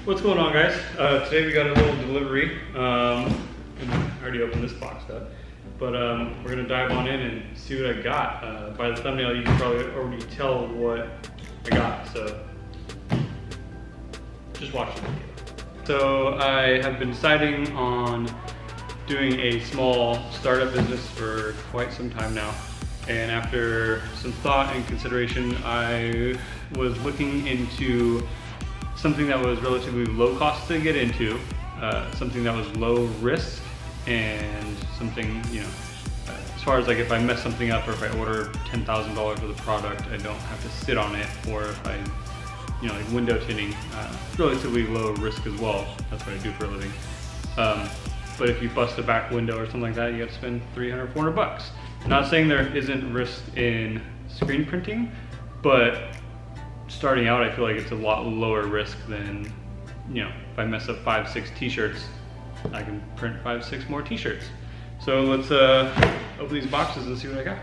What's going on, guys? Today we got a little delivery. I already opened this box up, but we're gonna dive on in and see what I got. By the thumbnail, you can probably already tell what I got, so just watch the video. So I have been deciding on doing a small startup business for quite some time now. And after some thought and consideration, I was looking into something that was relatively low cost to get into, something that was low risk, and something, you know, as far as like if I mess something up or if I order $10,000 worth of product, I don't have to sit on it, or if I, you know, like window tinting, relatively low risk as well. That's what I do for a living. But if you bust a back window or something like that, you have to spend 300, 400 bucks. Not saying there isn't risk in screen printing, but starting out, I feel like it's a lot lower risk than, you know, if I mess up 5, 6 t-shirts, I can print 5, 6 more t-shirts. So let's open these boxes and see what I got.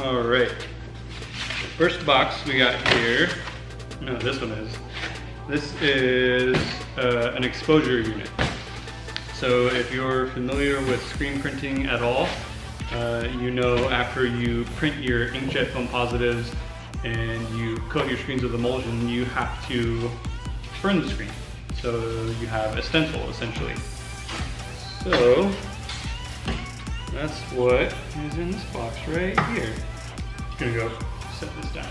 All right, first box we got here, no, this one is. This is an exposure unit. So if you're familiar with screen printing at all, you know after you print your inkjet film positives and you coat your screens with emulsion, you have to burn the screen. So you have a stencil essentially. So that's what is in this box right here. I'm gonna go set this down.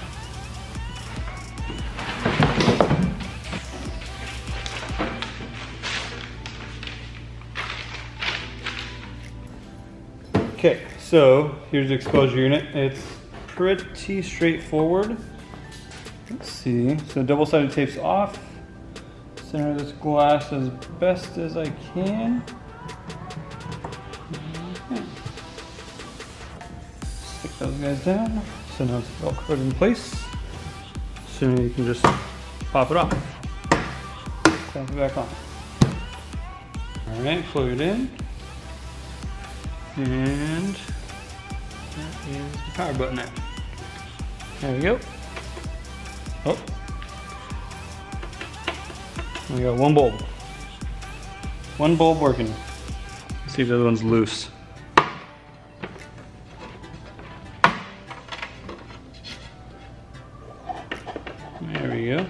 Okay, so here's the exposure unit. It's pretty straightforward. Let's see. So double-sided tape's off. Center this glass as best as I can. Okay. Stick those guys down. So now it's velcroed in place. So now you can just pop it off. Clamp it back on. All right, plug it in. And that is the power button there. There we go. Oh, we got one bulb. One bulb working. Let's see if the other one's loose. There we go.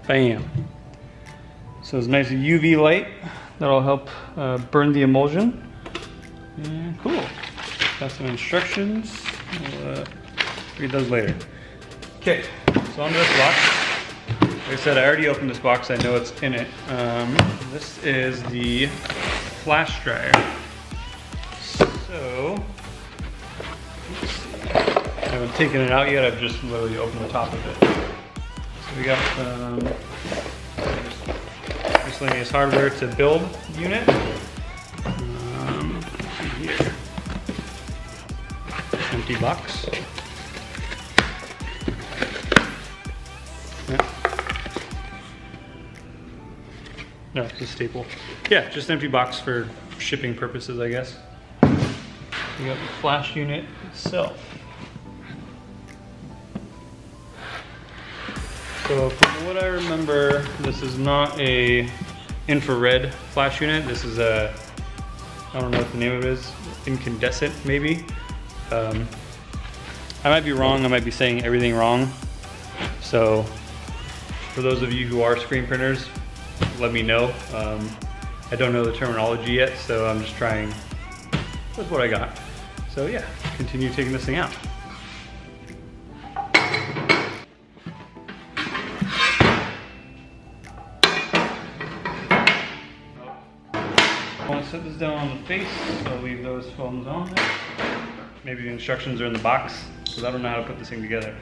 Bam. So it's a nice UV light that'll help burn the emulsion. And cool. Got some instructions. We'll read those later. Okay, so onto this box. Like I said, I already opened this box. I know what's in it. This is the flash dryer. So, let's see. I haven't taken it out yet. I've just literally opened the top of it. We got miscellaneous hardware to build the unit. Let's see here. Empty box. Yeah. No, it's a staple. Yeah, just an empty box for shipping purposes, I guess. We got the flash unit itself. So from what I remember, this is not a infrared flash unit. This is a, I don't know what the name of it is, incandescent maybe. I might be wrong, I might be saying everything wrong. So for those of you who are screen printers, let me know. I don't know the terminology yet, so I'm just trying with what I got. So yeah, continue taking this thing out. I want to set this down on the face, so I'll leave those films on there. Maybe the instructions are in the box, because I don't know how to put this thing together.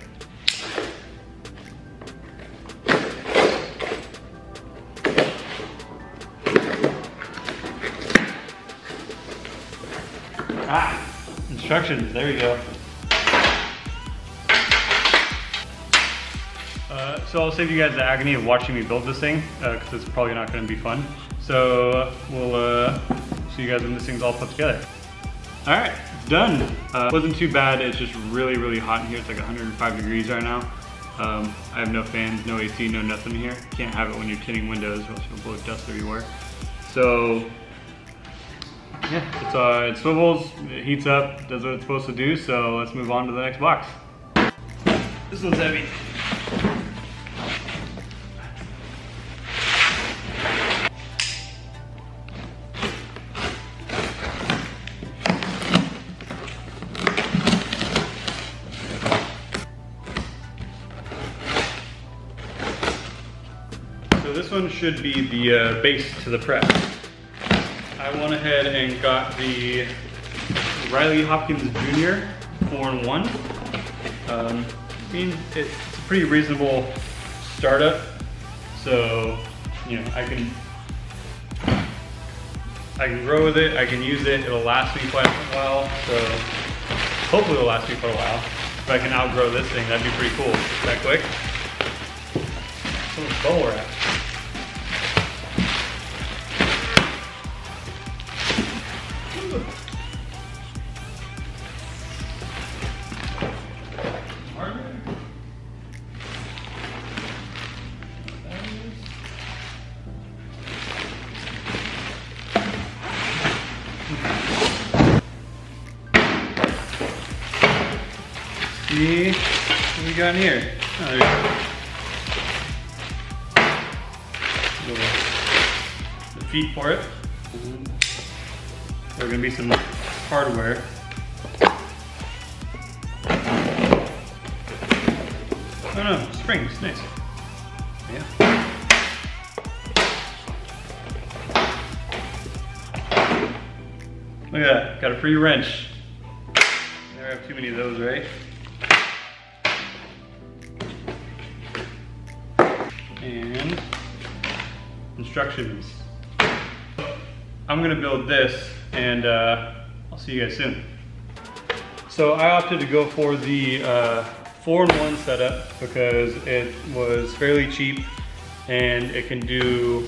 Ah, instructions, there we go. So I'll save you guys the agony of watching me build this thing, because it's probably not going to be fun. So we'll see you guys when this thing's all put together. All right, it's done. Wasn't too bad. It's just really, really hot in here. It's like 105 degrees right now. I have no fans, no AC, no nothing here. Can't have it when you're tinting windows, or else you'll blow dust everywhere. So yeah, it swivels, it heats up, does what it's supposed to do. So let's move on to the next box. This one's heavy. So this one should be the base to the prep. I went ahead and got the Riley Hopkins Jr. 4-in-1. I mean, it's a pretty reasonable startup. So, you know, I can grow with it, I can use it, it'll last me quite a while. So hopefully it'll last me for a while. If I can outgrow this thing, that'd be pretty cool. That quick. So much bubble wrap. See what we got in here. Oh, there you go. The feet for it. There are gonna be some hardware. Oh no, springs, nice. Yeah. Look at that, got a free wrench. Never have too many of those, right? And instructions. I'm gonna build this, and I'll see you guys soon. So I opted to go for the 4-in-1 setup because it was fairly cheap and it can do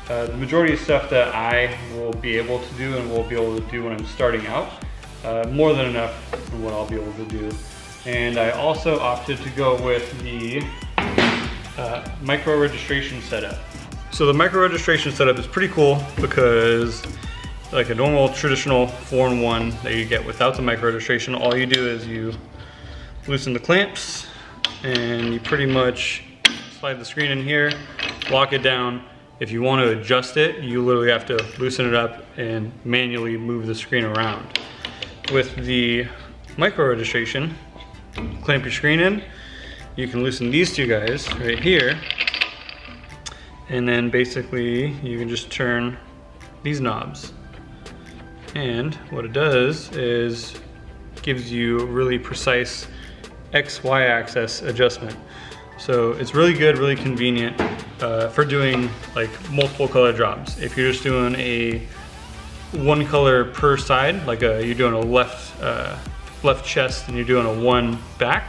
the majority of stuff that I will be able to do and will be able to do when I'm starting out. More than enough for what I'll be able to do. And I also opted to go with the micro registration setup. So the micro registration setup is pretty cool because like a normal traditional 4-in-1 that you get without the micro registration, all you do is you loosen the clamps and you pretty much slide the screen in here, lock it down. If you want to adjust it, you literally have to loosen it up and manually move the screen around. With the micro registration, clamp your screen in, you can loosen these two guys right here, and then basically you can just turn these knobs. And what it does is gives you really precise X-Y axis adjustment. So it's really good, really convenient for doing like multiple color jobs. If you're just doing a one color per side, like you're doing a left chest and you're doing a one back,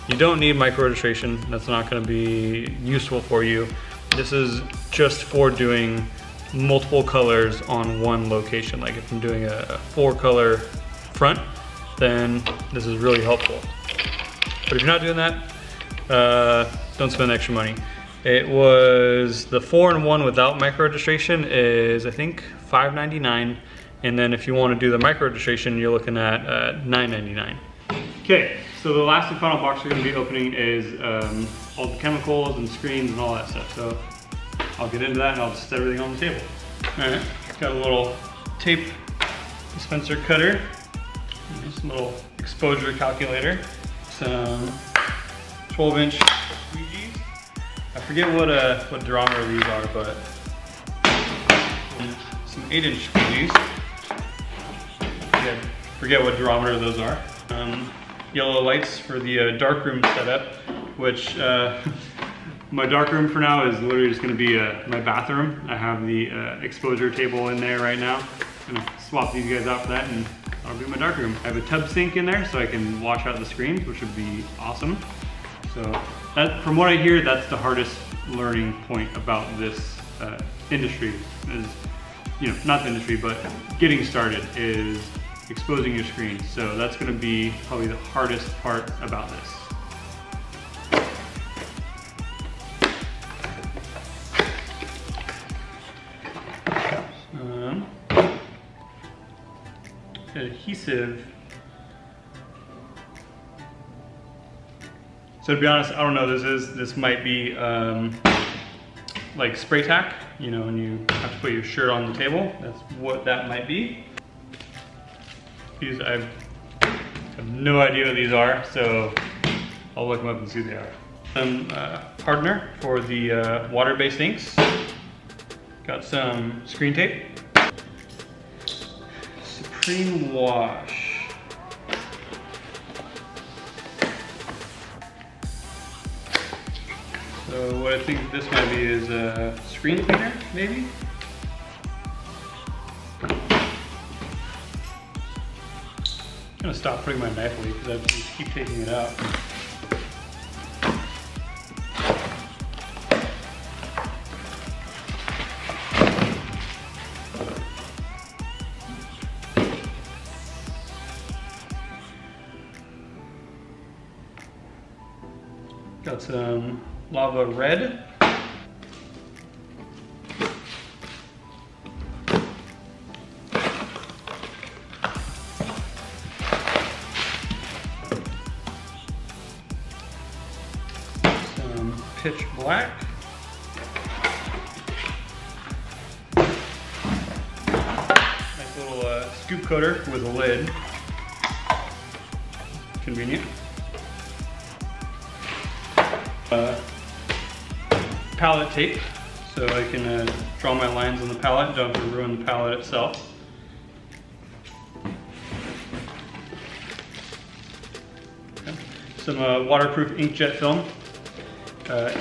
you don't need micro registration. That's not going to be useful for you. This is just for doing multiple colors on one location. Like if I'm doing a 4-color front, then this is really helpful. But if you're not doing that, don't spend extra money. It was the 4-in-1 without micro registration is I think $5.99, and then if you want to do the micro registration, you're looking at $9.99. Okay, so the last and final box we're going to be opening is all the chemicals and screens and all that stuff. So I'll get into that and I'll just set everything on the table. All right, got a little tape dispenser cutter, this little exposure calculator, some 12-inch squeegees. I forget what diameter these are, but some 8-inch squeegees. Forget what diameter those are. Yellow lights for the darkroom setup, which my darkroom for now is literally just going to be my bathroom. I have the exposure table in there right now. I'm going to swap these guys out for that and that'll be my darkroom. I have a tub sink in there so I can wash out the screens, which would be awesome. So from what I hear, that's the hardest learning point about this industry is, not the industry, but getting started is exposing your screen. So that's going to be probably the hardest part about this. Adhesive. So to be honest, I don't know what this might be like spray tack, when you have to put your shirt on the table. That's what that might be. These, I have no idea what these are, so I'll look them up and see what they are. Some hardener for the water-based inks. Got some screen tape. Supreme Wash. So what I think this might be is a screen cleaner, maybe? I'm gonna stop putting my knife away because I just keep taking it out. Got some Lava Red. Some Pitch Black. Nice little scoop coater with a lid. Convenient. Palette tape, so I can draw my lines on the palette, don't have to ruin the palette itself. Okay. Some waterproof inkjet film.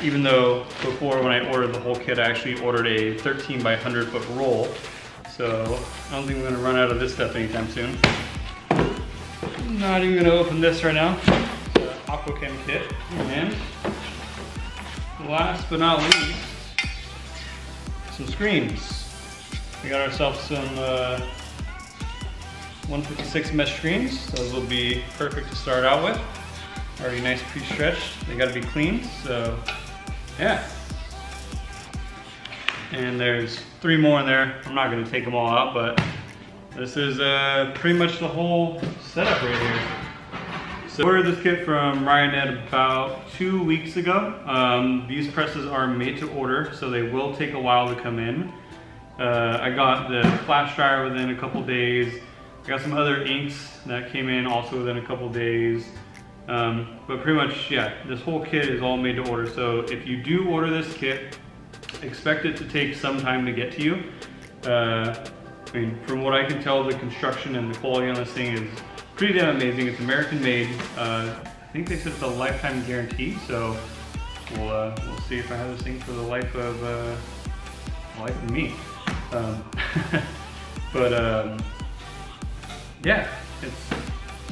Even though before when I ordered the whole kit, I actually ordered a 13 by 100 foot roll, so I don't think I'm going to run out of this stuff anytime soon. I'm not even going to open this right now. It's an Aquachem kit, and last but not least, some screens. We got ourselves some 156 mesh screens. Those will be perfect to start out with. Already nice pre-stretched. They got to be clean, so yeah. And there's 3 more in there. I'm not going to take them all out, but this is pretty much the whole setup right here. So I ordered this kit from Ryonet about 2 weeks ago. These presses are made to order, so they will take a while to come in. I got the flash dryer within a couple days. I got some other inks that came in also within a couple days. But pretty much, yeah, this whole kit is all made to order. So if you do order this kit, expect it to take some time to get to you. I mean, from what I can tell, the construction and the quality on this thing is pretty damn amazing. It's American made. I think they said it's a lifetime guarantee, so we'll see if I have this thing for the life of me. Yeah,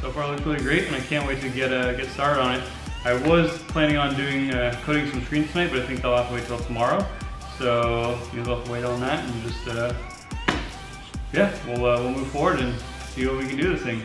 so far looks really great, and I can't wait to get started on it. I was planning on doing coating some screens tonight, but I think I'll have to wait till tomorrow. So you'll have to wait on that, and just yeah, we'll move forward and see what we can do with this thing.